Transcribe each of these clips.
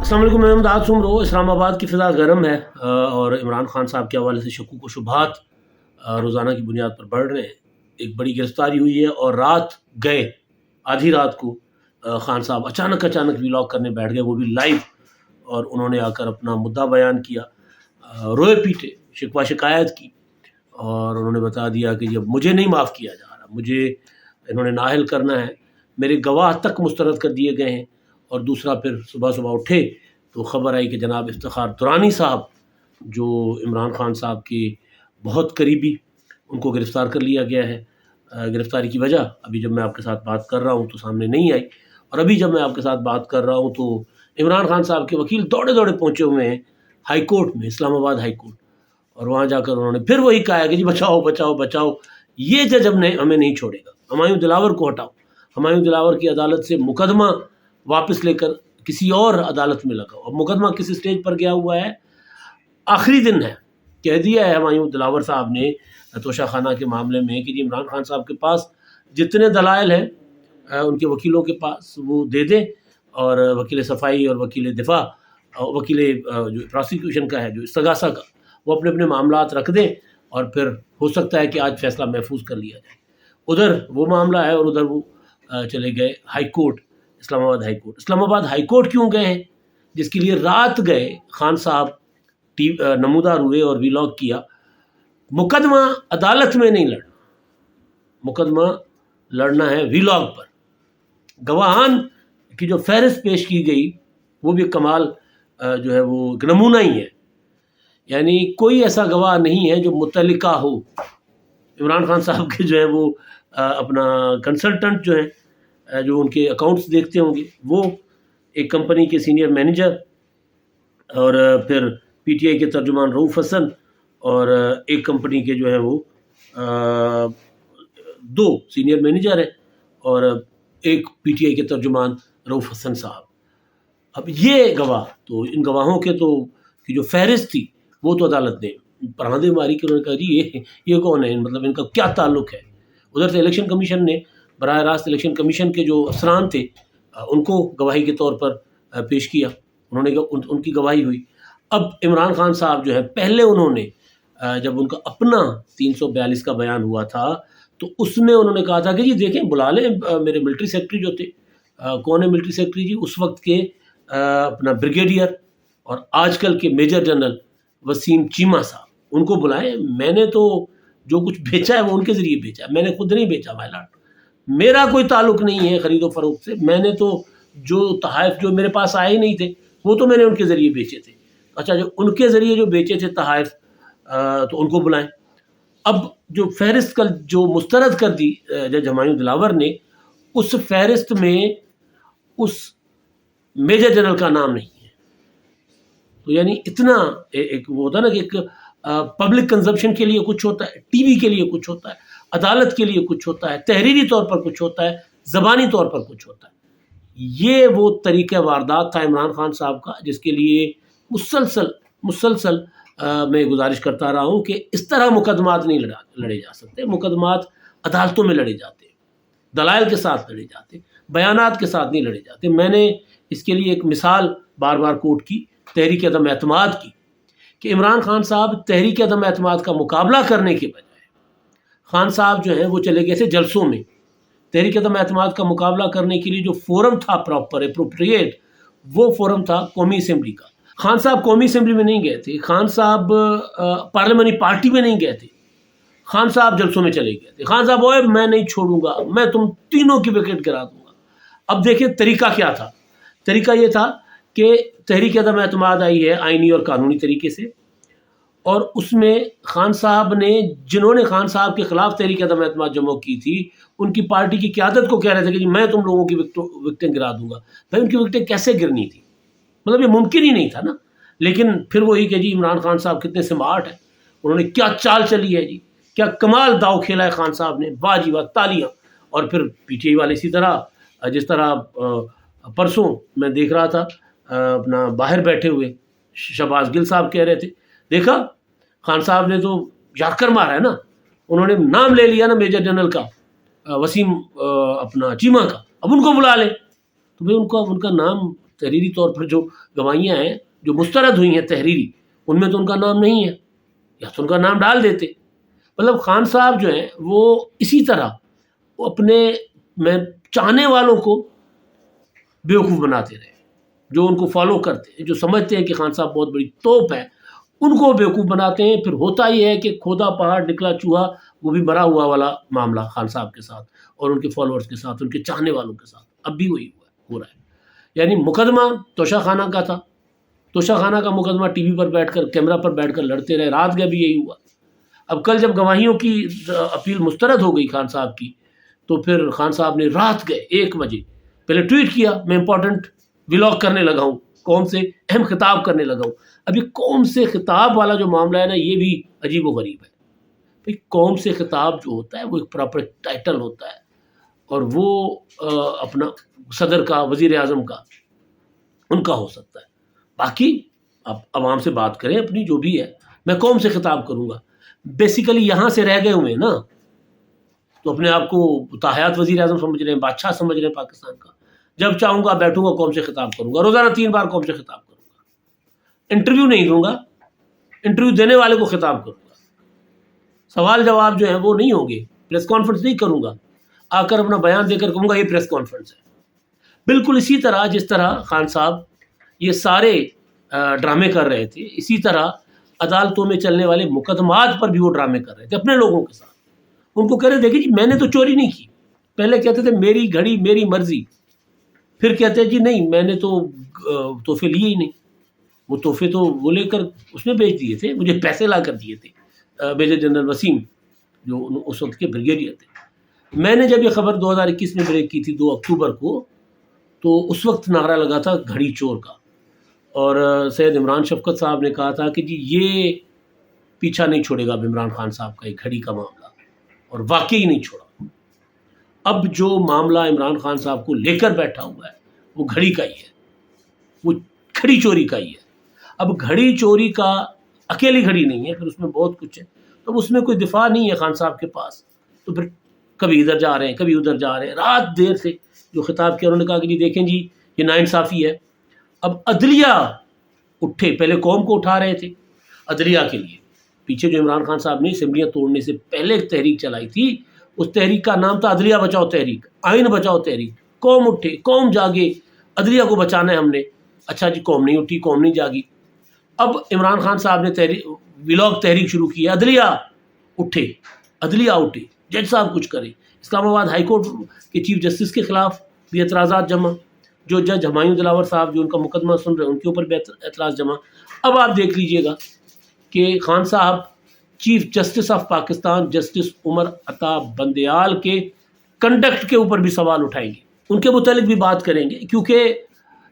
السلام علیکم، میں امداد سمرو۔ اسلام آباد کی فضا گرم ہے اور عمران خان صاحب کے حوالے سے شکوک و شبہات روزانہ کی بنیاد پر بڑھ رہے ہیں۔ ایک بڑی گرفتاری ہوئی ہے اور رات گئے آدھی رات کو خان صاحب اچانک ویلاگ کرنے بیٹھ گئے، وہ بھی لائیو، اور انہوں نے آ کر اپنا مدعا بیان کیا، روئے پیٹے، شکوہ شکایت کی، اور انہوں نے بتا دیا کہ جب مجھے نہیں معاف کیا جا رہا، مجھے انہوں نے نااہل کرنا ہے، میرے گواہ تک مسترد کر دیے گئے ہیں۔ اور دوسرا پھر صبح اٹھے تو خبر آئی کہ جناب افتخار درانی صاحب جو عمران خان صاحب کے بہت قریبی، ان کو گرفتار کر لیا گیا ہے۔ گرفتاری کی وجہ ابھی جب میں آپ کے ساتھ بات کر رہا ہوں تو سامنے نہیں آئی، اور ابھی جب میں آپ کے ساتھ بات کر رہا ہوں تو عمران خان صاحب کے وکیل دوڑے پہنچے ہوئے ہیں ہائی کورٹ میں، اسلام آباد ہائی کورٹ، اور وہاں جا کر انہوں نے پھر وہی کہا ہے کہ جی بچاؤ، یہ جج ہمیں نہیں چھوڑے گا، ہمایوں دلاور کو ہٹاؤ، ہمایوں دلاور کی عدالت سے مقدمہ واپس لے کر کسی اور عدالت میں لگاؤ۔ اب مقدمہ کس اسٹیج پر گیا ہوا ہے؟ آخری دن ہے، کہہ دیا ہے ہمایوں دلاور صاحب نے توشہ خانہ کے معاملے میں کہ جی عمران خان صاحب کے پاس جتنے دلائل ہیں ان کے وکیلوں کے پاس وہ دے دیں، اور وکیل صفائی اور وکیل دفاع، وکیل جو پراسیکیوشن کا ہے، جو استغاثہ کا، وہ اپنے معاملات رکھ دیں، اور پھر ہو سکتا ہے کہ آج فیصلہ محفوظ کر لیا جائے۔ ادھر وہ معاملہ ہے اور ادھر وہ چلے گئے ہائی کورٹ، اسلام آباد ہائی کورٹ۔ اسلام آباد ہائی کورٹ کیوں گئے ہیں؟ جس کے لیے رات گئے خان صاحب نمودار ہوئے اور ویلاگ کیا۔ مقدمہ عدالت میں نہیں لڑنا، مقدمہ لڑنا ہے ویلاگ پر۔ گواہان کی جو فہرست پیش کی گئی وہ بھی کمال جو ہے وہ ایک نمونہ ہی ہے، یعنی کوئی ایسا گواہ نہیں ہے جو متعلقہ ہو۔ عمران خان صاحب کے جو ہے وہ اپنا کنسلٹنٹ جو ہیں، جو ان کے اکاؤنٹس دیکھتے ہوں گے، وہ ایک کمپنی کے سینئر مینیجر، اور پھر پی ٹی آئی کے ترجمان رؤف حسن، اور ایک کمپنی کے جو ہے وہ دو سینئر مینیجر ہیں، اور ایک پی ٹی آئی کے ترجمان رؤف حسن صاحب۔ اب یہ گواہ تو ان گواہوں کے تو کی جو فہرست تھی وہ تو عدالت نے پراندے ماری کہ انہوں نے کہا جی یہ کون ہے، مطلب ان کا کیا تعلق ہے۔ ادھر سے الیکشن کمیشن نے براہ راست الیکشن کمیشن کے جو افسران تھے ان کو گواہی کے طور پر پیش کیا، انہوں نے ان کی گواہی ہوئی۔ اب عمران خان صاحب جو ہے، پہلے انہوں نے جب ان کا اپنا 342 کا بیان ہوا تھا تو اس میں انہوں نے کہا تھا کہ جی دیکھیں بلا لیں میرے ملٹری سیکرٹری جو تھے، کون ہے ملٹری سیکرٹری جی، اس وقت کے اپنا بریگیڈیئر اور آج کل کے میجر جنرل وسیم چیمہ صاحب، ان کو بلائیں۔ میں نے تو جو کچھ بیچا ہے وہ ان کے ذریعے بیچا ہے، میں نے خود نہیں بیچا مائی لاٹ، میرا کوئی تعلق نہیں ہے خرید و فروخت سے، میں نے تو جو تحائف جو میرے پاس آئے ہی نہیں تھے وہ تو میں نے ان کے ذریعے بیچے تھے۔ اچھا، جو ان کے ذریعے جو بیچے تھے تحائف تو ان کو بلائیں۔ اب جو فہرست کل جو مسترد کر دی جج ہمایوں دلاور نے، اس فہرست میں اس میجر جنرل کا نام نہیں ہے۔ تو یعنی اتنا ایک وہ ہوتا ہے نا کہ ایک پبلک کنزمپشن کے لیے کچھ ہوتا ہے، ٹی وی کے لیے کچھ ہوتا ہے، عدالت کے لیے کچھ ہوتا ہے، تحریری طور پر کچھ ہوتا ہے، زبانی طور پر کچھ ہوتا ہے۔ یہ وہ طریقہ واردات تھا عمران خان صاحب کا، جس کے لیے مسلسل میں گزارش کرتا رہا ہوں کہ اس طرح مقدمات نہیں لڑے جا سکتے۔ مقدمات عدالتوں میں لڑے جاتے ہیں، دلائل کے ساتھ لڑے جاتے ہیں، بیانات کے ساتھ نہیں لڑے جاتے۔ میں نے اس کے لیے ایک مثال بار کوٹ کی، تحریک عدم اعتماد کی، کہ عمران خان صاحب تحریک عدم اعتماد کا مقابلہ کرنے کے بجائے خان صاحب جو ہیں وہ چلے گئے تھے جلسوں میں۔ تحریک عدم اعتماد کا مقابلہ کرنے کے لیے جو فورم تھا پراپر اپروپریٹ، وہ فورم تھا قومی اسمبلی کا۔ خان صاحب قومی اسمبلی میں نہیں گئے تھے، خان صاحب پارلیمانی پارٹی میں نہیں گئے تھے، خان صاحب جلسوں میں چلے گئے تھے۔ خان صاحب اوے میں نہیں چھوڑوں گا، میں تم تینوں کی وکٹ گرا دوں گا۔ اب دیکھیں طریقہ کیا تھا۔ طریقہ یہ تھا کہ تحریک عدم اعتماد آئی ہے آئینی اور قانونی طریقے سے، اور اس میں خان صاحب نے، جنہوں نے خان صاحب کے خلاف تحریک عدم اعتماد جمع کی تھی، ان کی پارٹی کی قیادت کو کہہ رہے تھے کہ جی میں تم لوگوں کی وکٹیں گرا دوں گا۔ بھائی ان کی وکٹیں کیسے گرنی تھی؟ مطلب یہ ممکن ہی نہیں تھا نا۔ لیکن پھر وہی کہ جی عمران خان صاحب کتنے سمارٹ ہیں، انہوں نے کیا چال چلی ہے جی، کیا کمال داؤ کھیلا ہے خان صاحب نے، واہ جی واہ، تالیاں۔ اور پھر پی ٹی آئی والے اسی طرح، جس طرح پرسوں میں دیکھ رہا تھا اپنا باہر بیٹھے ہوئے شہباز گل صاحب کہہ رہے تھے، دیکھا خان صاحب نے تو یارکر مارا ہے نا، انہوں نے نام لے لیا نا میجر جنرل کا، وسیم اپنا چیمہ کا، اب ان کو بلا لیں۔ تو بھائی ان کا نام تحریری طور پر جو گواہیاں ہیں جو مسترد ہوئی ہیں تحریری، ان میں تو ان کا نام نہیں ہے، یا تو ان کا نام ڈال دیتے. مطلب خان صاحب جو ہیں وہ اسی طرح وہ اپنے میں چاہنے والوں کو بیوقوف بناتے رہے، جو ان کو فالو کرتے ہیں، جو سمجھتے ہیں کہ خان صاحب بہت بڑی توپ ہے، ان کو بیوقوف بناتے ہیں. پھر ہوتا ہی ہے کہ کھودا پہاڑ نکلا چوہا، وہ بھی مرا ہوا والا معاملہ خان صاحب کے ساتھ اور ان کے فالوورز کے ساتھ، ان کے چاہنے والوں کے ساتھ اب بھی وہی ہو رہا ہے. یعنی مقدمہ توشہ خانہ کا تھا، توشہ خانہ کا مقدمہ ٹی وی پر بیٹھ کر کیمرہ پر بیٹھ کر لڑتے رہے، رات گئے بھی یہی ہوا. اب کل جب گواہیوں کی اپیل مسترد ہو گئی خان صاحب کی، تو پھر خان صاحب نے رات گئے 1 بجے پہلے ٹویٹ کیا میں امپورٹنٹ ولاگ کرنے لگا ہوں، قوم سے اہم خطاب کرنے لگا ہوں. اب یہ قوم سے خطاب والا جو معاملہ ہے نا، یہ بھی عجیب و غریب ہے. قوم سے خطاب جو ہوتا ہے وہ ایک پراپر ٹائٹل ہوتا ہے، اور وہ اپنا صدر کا، وزیر اعظم کا، ان کا ہو سکتا ہے. باقی آپ عوام سے بات کریں اپنی جو بھی ہے، میں قوم سے خطاب کروں گا. بیسیکلی یہاں سے رہ گئے ہوئے ہیں نا، تو اپنے آپ کو تاحیات وزیر اعظم سمجھ رہے ہیں، بادشاہ سمجھ رہے ہیں پاکستان کا. جب چاہوں گا بیٹھوں گا قوم سے خطاب کروں گا، روزانہ 3 بار قوم سے خطاب کروں گا. انٹرویو نہیں دوں گا، انٹرویو دینے والے کو خطاب کروں گا. سوال جواب جو ہیں وہ نہیں ہوں گے، پریس کانفرنس نہیں کروں گا، آ کر اپنا بیان دے کر کہوں گا یہ پریس کانفرنس ہے. بالکل اسی طرح جس طرح خان صاحب یہ سارے ڈرامے کر رہے تھے، اسی طرح عدالتوں میں چلنے والے مقدمات پر بھی وہ ڈرامے کر رہے تھے اپنے لوگوں کے ساتھ. ان کو کہہ رہے دیکھیں جی میں نے تو چوری نہیں کی. پہلے کہتے تھے میری گھڑی میری مرضی، پھر کہتے ہیں جی نہیں میں نے تو تحفے لیے ہی نہیں. وہ تحفے تو وہ لے کر اس نے بیچ دیے تھے، مجھے پیسے لا کر دیے تھے میجر جنرل وسیم جو اس وقت کے بریگیڈیئر تھے. میں نے جب یہ خبر 2021 میں بریک کی تھی 2 اکتوبر کو، تو اس وقت نعرہ لگا تھا گھڑی چور کا، اور سید عمران شفقت صاحب نے کہا تھا کہ جی یہ پیچھا نہیں چھوڑے گا اب عمران خان صاحب کا یہ گھڑی کا معاملہ، اور واقعی نہیں چھوڑا. اب جو معاملہ عمران خان صاحب کو لے کر بیٹھا ہوا ہے وہ گھڑی کا ہی ہے، وہ گھڑی چوری کا ہی ہے. اب گھڑی چوری کا اکیلی گھڑی نہیں ہے، پھر اس میں بہت کچھ ہے. تو اس میں کوئی دفاع نہیں ہے خان صاحب کے پاس، تو پھر کبھی ادھر جا رہے ہیں کبھی ادھر جا رہے ہیں. رات دیر سے جو خطاب کیا انہوں نے کہا کہ جی دیکھیں جی یہ ناانصافی ہے. اب عدلیہ اٹھے، پہلے قوم کو اٹھا رہے تھے عدلیہ کے لیے. پیچھے جو عمران خان صاحب نے اسمبلیاں توڑنے سے پہلے ایک تحریک چلائی تھی، اس تحریک کا نام تھا عدلیہ بچاؤ تحریک، آئین بچاؤ تحریک. قوم اٹھے، قوم جاگے، عدلیہ کو بچانا ہے ہم نے. اچھا جی قوم نہیں اٹھی، قوم نہیں جاگی. اب عمران خان صاحب نے ولاگ تحریک شروع کی، عدلیہ اٹھے، عدلیہ اٹھے، جج صاحب کچھ کریں. اسلام آباد ہائی کورٹ کے چیف جسٹس کے خلاف بھی اعتراضات جمع، جو جج ہمایوں دلاور صاحب جو ان کا مقدمہ سن رہے ہیں ان کے اوپر بھی اعتراض جمع. اب آپ دیکھ لیجئے گا کہ خان صاحب chief justice of Pakistan justice Umar Ata Bandial کے کنڈکٹ کے اوپر بھی سوال اٹھائیں گے، ان کے متعلق بھی بات کریں گے. کیونکہ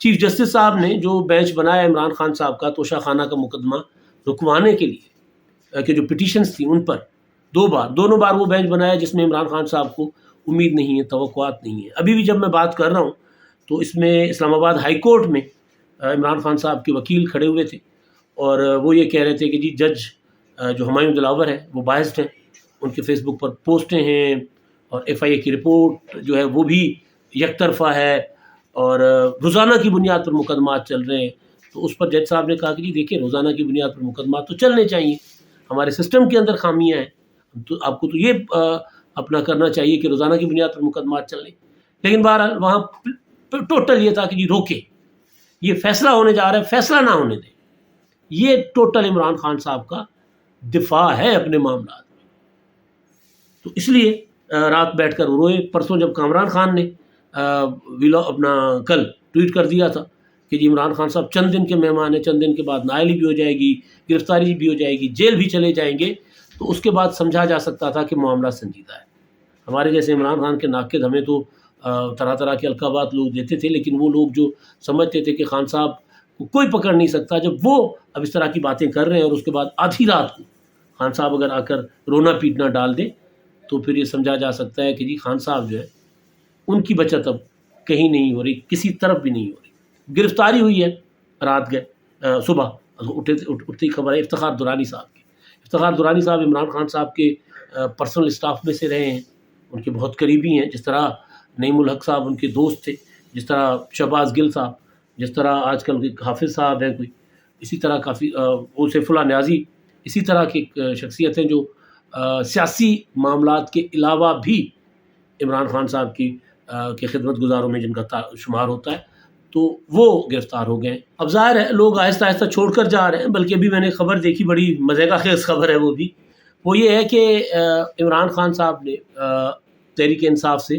چیف جسٹس صاحب نے جو بینچ بنایا عمران خان صاحب کا توشہ خانہ کا مقدمہ رکوانے کے لیے کہ جو پٹیشنز تھیں ان پر دونوں بار وہ بینچ بنایا جس میں عمران خان صاحب کو امید نہیں ہے، توقعات نہیں ہے. ابھی بھی جب میں بات کر رہا ہوں تو اس میں اسلام آباد ہائی کورٹ میں عمران خان صاحب کے وکیل کھڑے ہوئے تھے، اور وہ یہ کہہ رہے تھے کہ جی جج جو ہمایوں دلاور ہیں وہ بائسڈ ہیں، ان کے فیس بک پر پوسٹیں ہیں، اور ایف آئی اے کی رپورٹ جو ہے وہ بھی یک طرفہ ہے، اور روزانہ کی بنیاد پر مقدمات چل رہے ہیں. تو اس پر جج صاحب نے کہا کہ جی دیکھیں روزانہ کی بنیاد پر مقدمات تو چلنے چاہیے، ہمارے سسٹم کے اندر خامیاں ہیں، تو آپ کو تو یہ اپنا کرنا چاہیے کہ روزانہ کی بنیاد پر مقدمات چل رہے. لیکن بہرحال وہاں ٹوٹل یہ تھا کہ جی روکے، یہ فیصلہ ہونے جا رہا ہے، فیصلہ نہ ہونے دیں. یہ ٹوٹل عمران خان صاحب کا دفاع ہے اپنے معاملات میں. تو اس لیے رات بیٹھ کر روئے. پرسوں جب کامران خان نے اپنا کل ٹویٹ کر دیا تھا کہ جی عمران خان صاحب چند دن کے مہمان ہیں، چند دن کے بعد نااہلی بھی ہو جائے گی، گرفتاری بھی ہو جائے گی، جیل بھی چلے جائیں گے، تو اس کے بعد سمجھا جا سکتا تھا کہ معاملہ سنجیدہ ہے. ہمارے جیسے عمران خان کے ناقد ہمیں تو طرح طرح کے القابات لوگ دیتے تھے، لیکن وہ لوگ جو سمجھتے تھے کہ خان صاحب کو کوئی پکڑ نہیں سکتا، جب وہ اب اس طرح کی باتیں کر رہے ہیں اور اس کے بعد آدھی رات کو خان صاحب اگر آ کر رونا پیٹنا ڈال دے تو پھر یہ سمجھا جا سکتا ہے کہ جی خان صاحب جو ہے ان کی بچت اب کہیں نہیں ہو رہی، کسی طرف بھی نہیں ہو رہی. گرفتاری ہوئی ہے، رات گئے، صبح اٹھتی خبر ہے افتخار درانی صاحب کی. افتخار درانی صاحب عمران خان صاحب کے پرسنل اسٹاف میں سے رہے ہیں، ان کے بہت قریبی ہیں. جس طرح نعیم الحق صاحب ان کے دوست تھے، جس طرح شہباز گل صاحب جس طرح آج کل کے حافظ صاحب ہیں کوئی، اسی طرح کافی وہ سیف اللہ نیازی، اسی طرح کی شخصیت ہیں جو سیاسی معاملات کے علاوہ بھی عمران خان صاحب کی خدمت گزاروں میں جن کا شمار ہوتا ہے، تو وہ گرفتار ہو گئے ہیں۔ اب ظاہر ہے لوگ آہستہ آہستہ چھوڑ کر جا رہے ہیں، بلکہ ابھی میں نے خبر دیکھی، بڑی مزے کا خیز خبر ہے وہ یہ ہے کہ عمران خان صاحب نے تحریک انصاف سے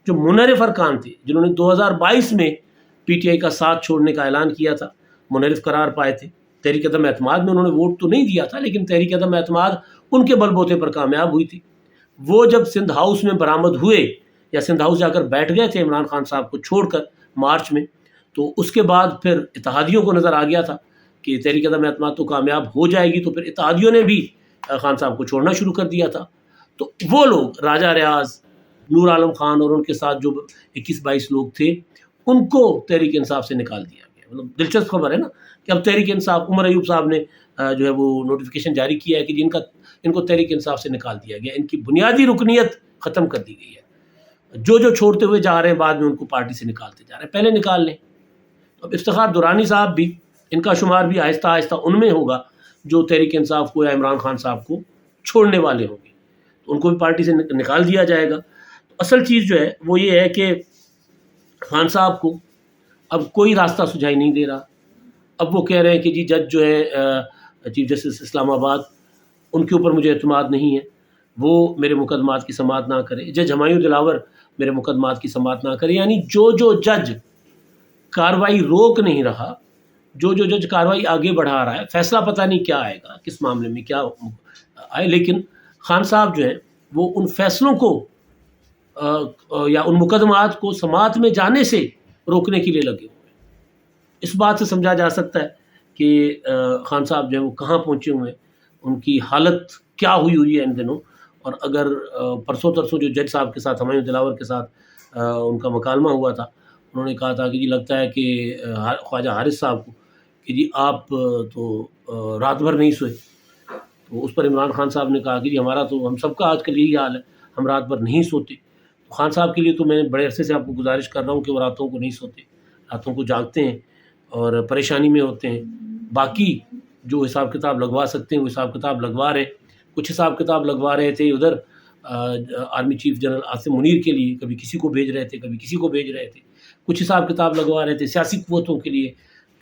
جو منحرف ارکان تھے، جنہوں نے 2022 میں پی ٹی آئی کا ساتھ چھوڑنے کا اعلان کیا تھا، منحرف قرار پائے تھے، تحریک عدم اعتماد میں انہوں نے ووٹ تو نہیں دیا تھا، لیکن تحریک عدم اعتماد ان کے بل بوتے پر کامیاب ہوئی تھی، وہ جب سندھ ہاؤس میں برآمد ہوئے یا سندھ ہاؤس جا کر بیٹھ گئے تھے عمران خان صاحب کو چھوڑ کر مارچ میں، تو اس کے بعد پھر اتحادیوں کو نظر آ گیا تھا کہ تحریک عدم اعتماد تو کامیاب ہو جائے گی، تو پھر اتحادیوں نے بھی خان صاحب کو چھوڑنا شروع کر دیا تھا۔ تو وہ لوگ راجہ ریاض، نور عالم خان اور ان کے ساتھ جو 21-22 لوگ تھے، ان کو تحریک انصاف سے نکال دیا گیا۔ مطلب دلچسپ خبر ہے نا کہ اب تحریک انصاف، عمر ایوب صاحب نے جو ہے وہ نوٹیفیکیشن جاری کیا ہے کہ ان کو تحریک انصاف سے نکال دیا گیا، ان کی بنیادی رکنیت ختم کر دی گئی ہے، جو چھوڑتے ہوئے جا رہے ہیں بعد میں ان کو پارٹی سے نکالتے جا رہے ہیں، پہلے نکال لیں۔ اب افتخار درانی صاحب بھی، ان کا شمار بھی آہستہ آہستہ ان میں ہوگا جو تحریک انصاف کو یا عمران خان صاحب کو چھوڑنے والے ہوں گے، تو ان کو بھی پارٹی سے نکال دیا جائے گا۔ اصل چیز جو ہے وہ یہ ہے کہ خان صاحب کو اب کوئی راستہ سجھائی نہیں دے رہا۔ اب وہ کہہ رہے ہیں کہ جی جج جو ہے چیف جسٹس اسلام آباد، ان کے اوپر مجھے اعتماد نہیں ہے، وہ میرے مقدمات کی سماعت نہ کرے، جج ہمایوں دلاور میرے مقدمات کی سماعت نہ کرے، یعنی جو جج کاروائی روک نہیں رہا، جو جج کاروائی آگے بڑھا رہا ہے، فیصلہ پتہ نہیں کیا آئے گا، کس معاملے میں کیا آئے، لیکن خان صاحب جو ہیں وہ ان فیصلوں کو یا ان مقدمات کو سماعت میں جانے سے روکنے کے لیے لگے ہوئے ہیں۔ اس بات سے سمجھا جا سکتا ہے کہ خان صاحب جو ہیں وہ کہاں پہنچے ہوئے ہیں، ان کی حالت کیا ہوئی ہے ان دنوں، اور اگر پرسوں ترسوں جو جج صاحب کے ساتھ، ہمایوں دلاور کے ساتھ ان کا مکالمہ ہوا تھا، انہوں نے کہا تھا کہ جی لگتا ہے کہ خواجہ حارث صاحب کو کہ جی آپ تو رات بھر نہیں سوئے، تو اس پر عمران خان صاحب نے کہا کہ جی ہمارا تو، ہم سب کا آج کل یہی حال ہے، ہم رات بھر نہیں سوتے۔ تو خان صاحب کے لیے تو میں بڑے عرصے سے آپ کو گزارش کر رہا ہوں کہ وہ راتوں کو نہیں سوتے، راتوں کو جاگتے ہیں اور پریشانی میں ہوتے ہیں۔ باقی جو حساب کتاب لگوا سکتے ہیں وہ حساب کتاب لگوا رہے ہیں، کچھ حساب کتاب لگوا رہے تھے ادھر army chief general Asim Munir کے لیے، کبھی کسی کو بھیج رہے تھے، کبھی کسی کو بھیج رہے تھے، کچھ حساب کتاب لگوا رہے تھے سیاسی قوتوں کے لیے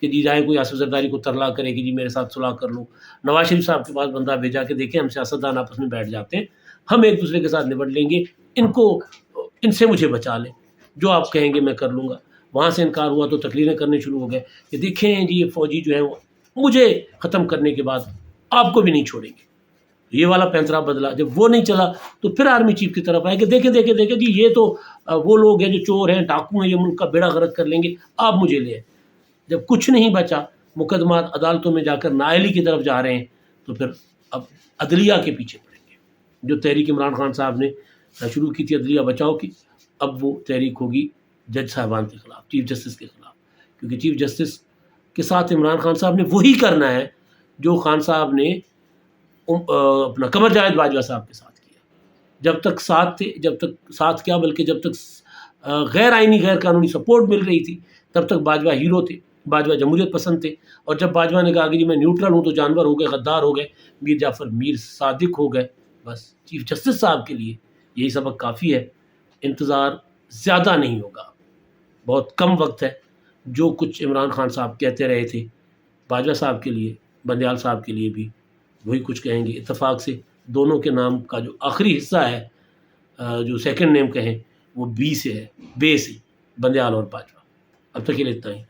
کہ جی جائے کوئی آصف زرداری کو ترلا کرے کہ جی میرے ساتھ صلح کر لو، نواز شریف صاحب کے پاس بندہ بھیجا کہ دیکھیں ہم سیاستدان آپس میں بیٹھ جاتے ہیں، ہم ایک دوسرے کے ساتھ نبٹ لیں گے، ان سے مجھے بچا لیں، جو آپ کہیں گے میں کر لوں گا۔ وہاں سے انکار ہوا تو تقریریں کرنے شروع ہو گئے کہ دیکھیں جی یہ فوجی جو ہیں وہ مجھے ختم کرنے کے بعد آپ کو بھی نہیں چھوڑیں گے۔ یہ والا پینترا بدلا، جب وہ نہیں چلا تو پھر آرمی چیف کی طرف آئے کہ دیکھیں جی یہ تو وہ لوگ ہیں جو چور ہیں، ڈاکو ہیں، یہ ملک کا بیڑا غرق کر لیں گے، آپ مجھے لے آئیں۔ جب کچھ نہیں بچا، مقدمات عدالتوں میں جا کر نااہلی کی طرف جا رہے ہیں، تو پھر اب عدلیہ کے پیچھے پڑیں گے۔ جو تحریک عمران خان صاحب نے شروع کی تھی عدلیہ بچاؤ کی، اب وہ تحریک ہوگی جج صاحبان کے خلاف، چیف جسٹس کے خلاف، کیونکہ چیف جسٹس کے ساتھ عمران خان صاحب نے وہی کرنا ہے جو خان صاحب نے اپنا قمر جاوید باجوہ صاحب کے ساتھ کیا۔ جب تک ساتھ تھے، جب تک ساتھ کیا بلکہ جب تک غیر آئینی غیر قانونی سپورٹ مل رہی تھی، تب تک باجوہ ہیرو تھے، باجوہ جمہوریت پسند تھے، اور جب باجوہ نے کہا کہ جی میں نیوٹرل ہوں تو جانور ہو گئے، غدار ہو گئے، میر جعفر میر صادق ہو گئے، بس چیف جسٹس صاحب کے لیے یہی سبق کافی ہے۔ انتظار زیادہ نہیں ہوگا، بہت کم وقت ہے۔ جو کچھ عمران خان صاحب کہتے رہے تھے، باجوہ صاحب کے لیے، بندیال صاحب کے لیے بھی وہی کچھ کہیں گے۔ اتفاق سے دونوں کے نام کا جو آخری حصہ ہے، جو سیکنڈ نیم کہیں، وہ بی سے ہے، بے سے، بندیال اور باجوہ۔ اب تک کے لیے اتنا ہی۔